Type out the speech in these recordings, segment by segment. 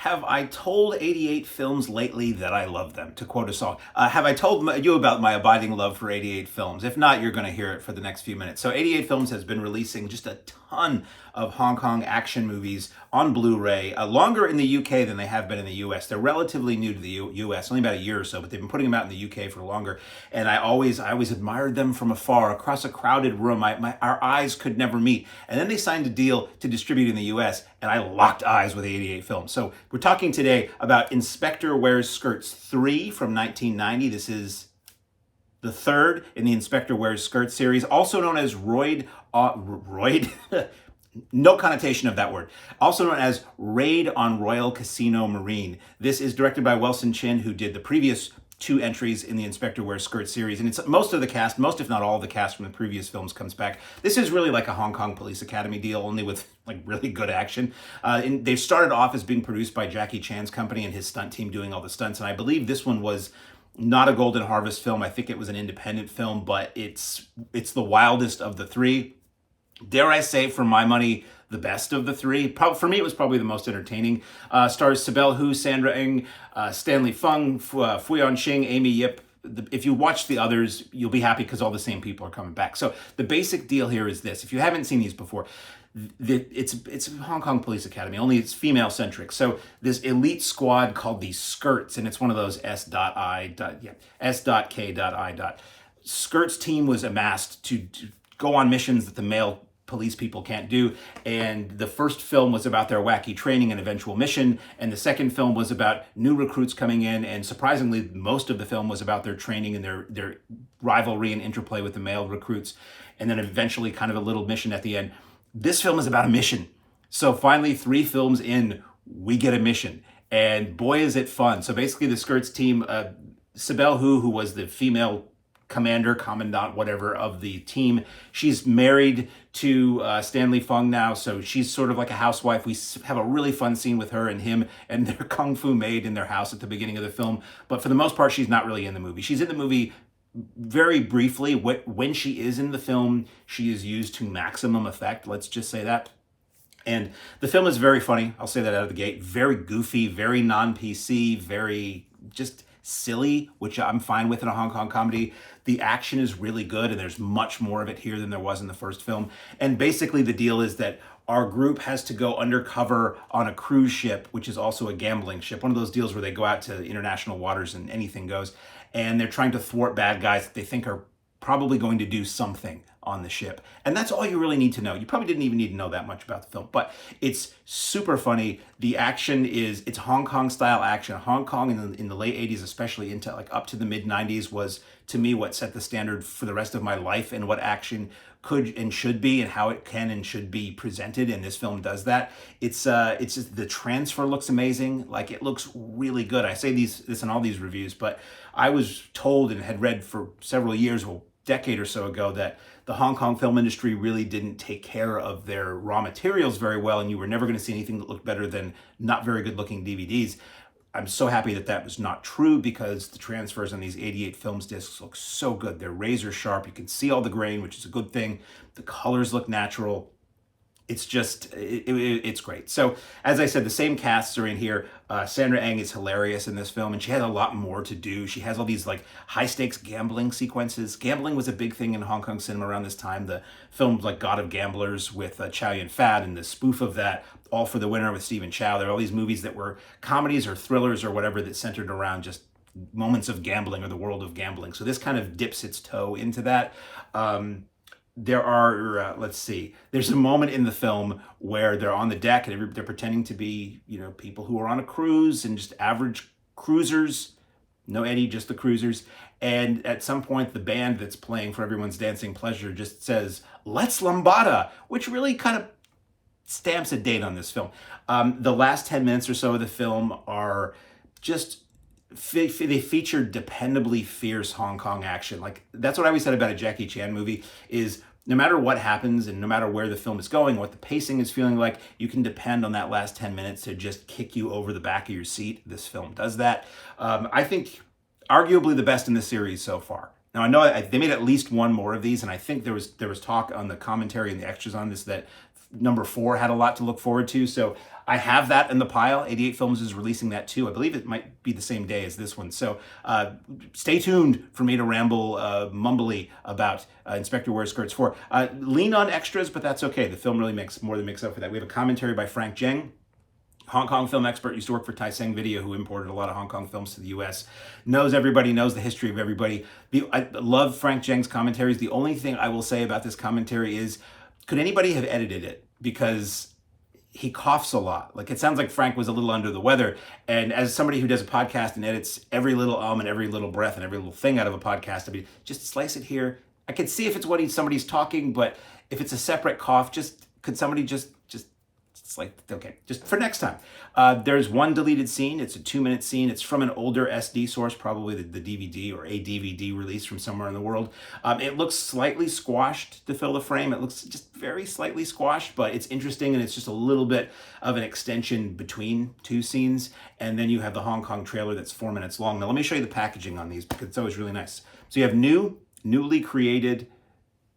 Have I told 88 films lately that I love them? To quote a song. Have I told you about my abiding love for 88 films? If not, you're going to hear it for the next few minutes. So 88 Films has been releasing just a ton of Hong Kong action movies on Blu-ray, longer in the UK than they have been in the US. They're relatively new to the US, only about a year or so, but they've been putting them out in the UK for longer. And I always admired them from afar, across a crowded room. Our eyes could never meet. And then they signed a deal to distribute in the US, and I locked eyes with 88 Films. So we're talking today about Inspector Wears Skirts 3 from 1990. This is the third in the Inspector Wears Skirts series, also known as Royd, no connotation of that word, also known as Raid on Royal Casino Marine. This is directed by Wellson, who did the previous two entries in the Inspector Wears Skirts series, and it's most of the cast, most if not all of the cast from the previous films comes back. This is really like a Hong Kong Police Academy deal, only with like really good action. And they started off as being produced by Jackie Chan's company and his stunt team doing all the stunts, and I believe this one was not a Golden Harvest film. I think it was an independent film, but it's the wildest of the three. Dare I say, for my money, the best of the three. For me, it was probably the most entertaining. Stars Sibelle, Sandra, Stanley, Fung, Fui-On, Shing, Amy Yip. If you watch the others, you'll be happy because all the same people are coming back. So the basic deal here is this. If you haven't seen these before, it's Hong Kong Police Academy, only it's female-centric. So this elite squad called the Skirts, and it's one of those S.I. Skirts team was amassed to go on missions that the male police people can't do. And the first film was about their wacky training and eventual mission. And the second film was about new recruits coming in. And surprisingly, most of the film was about their training and their rivalry and interplay with the male recruits. And then eventually kind of a little mission at the end. This film is about a mission. So finally, 3 films in, we get a mission. And boy, is it fun. So basically the Skirts team, Sibelle, who was the female commander, commandant, whatever, of the team. She's married to Stanley Fung now, so she's sort of like a housewife. We have a really fun scene with her and him and their kung fu maid in their house at the beginning of the film. But for the most part, she's not really in the movie. She's in the movie very briefly. When she is in the film, she is used to maximum effect. Let's just say that. And the film is very funny. I'll say that out of the gate. Very goofy, very non-PC, very just silly, which I'm fine with in a Hong Kong comedy. The action is really good, and there's much more of it here than there was in the first film. And basically the deal is that our group has to go undercover on a cruise ship, which is also a gambling ship. One of those deals where they go out to international waters and anything goes. And they're trying to thwart bad guys that they think are probably going to do something on the ship. And that's all you really need to know. You probably didn't even need to know that much about the film, but it's super funny. The action it's Hong Kong style action. Hong Kong in the late 80s, especially into like up to the mid 90s, was to me what set the standard for the rest of my life and what action could and should be and how it can and should be presented. And this film does that. It's just, the transfer looks amazing. Like, it looks really good. I say this in all these reviews, but I was told and had read for several years, well, decade or so ago, that the Hong Kong film industry really didn't take care of their raw materials very well, and you were never going to see anything that looked better than not very good looking DVDs. I'm so happy that that was not true, because the transfers on these 88 Films discs look so good. They're razor sharp. You can see all the grain, which is a good thing. The colors look natural. It's just, it's great. So, as I said, the same casts are in here. Sandra is hilarious in this film, and she has a lot more to do. She has all these like high-stakes gambling sequences. Gambling was a big thing in Hong Kong cinema around this time. The films like God of Gamblers with Chow Yun-fat and the spoof of that, All for the Winner with Stephen Chow. There are all these movies that were comedies or thrillers or whatever that centered around just moments of gambling or the world of gambling. So this kind of dips its toe into that. There are, there's a moment in the film where they're on the deck and they're pretending to be, people who are on a cruise and just average cruisers. No Eddie, just the cruisers. And at some point, the band that's playing for everyone's dancing pleasure just says, "Let's Lambada," which really kind of stamps a date on this film. The last 10 minutes or so of the film are just, they feature dependably fierce Hong Kong action. Like, that's what I always said about a Jackie Chan movie, is no matter what happens and no matter where the film is going, what the pacing is feeling like, you can depend on that last 10 minutes to just kick you over the back of your seat. This film does that. I think arguably the best in the series so far. Now, I know they made at least one more of these, and I think there was talk on the commentary and the extras on this that number 4 had a lot to look forward to. So I have that in the pile. 88 Films is releasing that too. I believe it might be the same day as this one. So stay tuned for me to ramble mumbly about Inspector Wears Skirts 4. Lean on extras, but that's okay. The film really makes up for that. We have a commentary by Frank Zheng, Hong Kong film expert, used to work for Tai Seng Video, who imported a lot of Hong Kong films to the US. Knows everybody, knows the history of everybody. I love Frank Zheng's commentaries. The only thing I will say about this commentary is, could anybody have edited it? Because he coughs a lot. Like, it sounds like Frank was a little under the weather. And as somebody who does a podcast and edits every little and every little breath and every little thing out of a podcast, I mean, just slice it here. I could see if it's what somebody's talking, but if it's a separate cough, could somebody just it's like, okay, just for next time. There's one deleted scene. It's a 2-minute scene. It's from an older SD source, probably the DVD or a DVD release from somewhere in the world. It looks slightly squashed to fill the frame. It looks just very slightly squashed, but it's interesting, and it's just a little bit of an extension between 2 scenes. And then you have the Hong Kong trailer that's 4 minutes long. Now, let me show you the packaging on these, because it's always really nice. So you have newly created,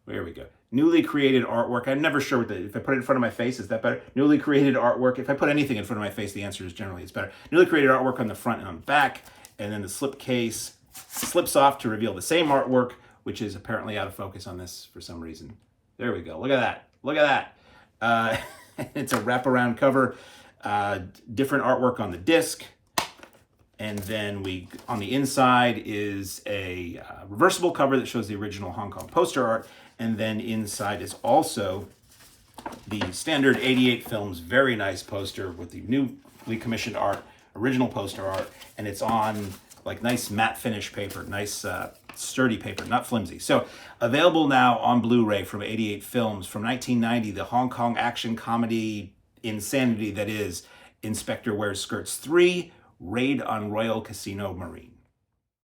there we go. Newly created artwork. I'm never sure if I put it in front of my face, is that better? Newly created artwork. If I put anything in front of my face, the answer is generally it's better. Newly created artwork on the front and on the back, and then the slip case slips off to reveal the same artwork, which is apparently out of focus on this for some reason. There we go. Look at that. Look at that. It's a wraparound cover. Different artwork on the disc. And then on the inside is a reversible cover that shows the original Hong Kong poster art. And then inside is also the standard 88 Films very nice poster with the newly commissioned art, original poster art. And it's on like nice matte finish paper, nice sturdy paper, not flimsy. So available now on Blu-ray from 88 Films from 1990, the Hong Kong action comedy insanity that is Inspector Wears Skirts 3, Raid on Royal Casino Marine.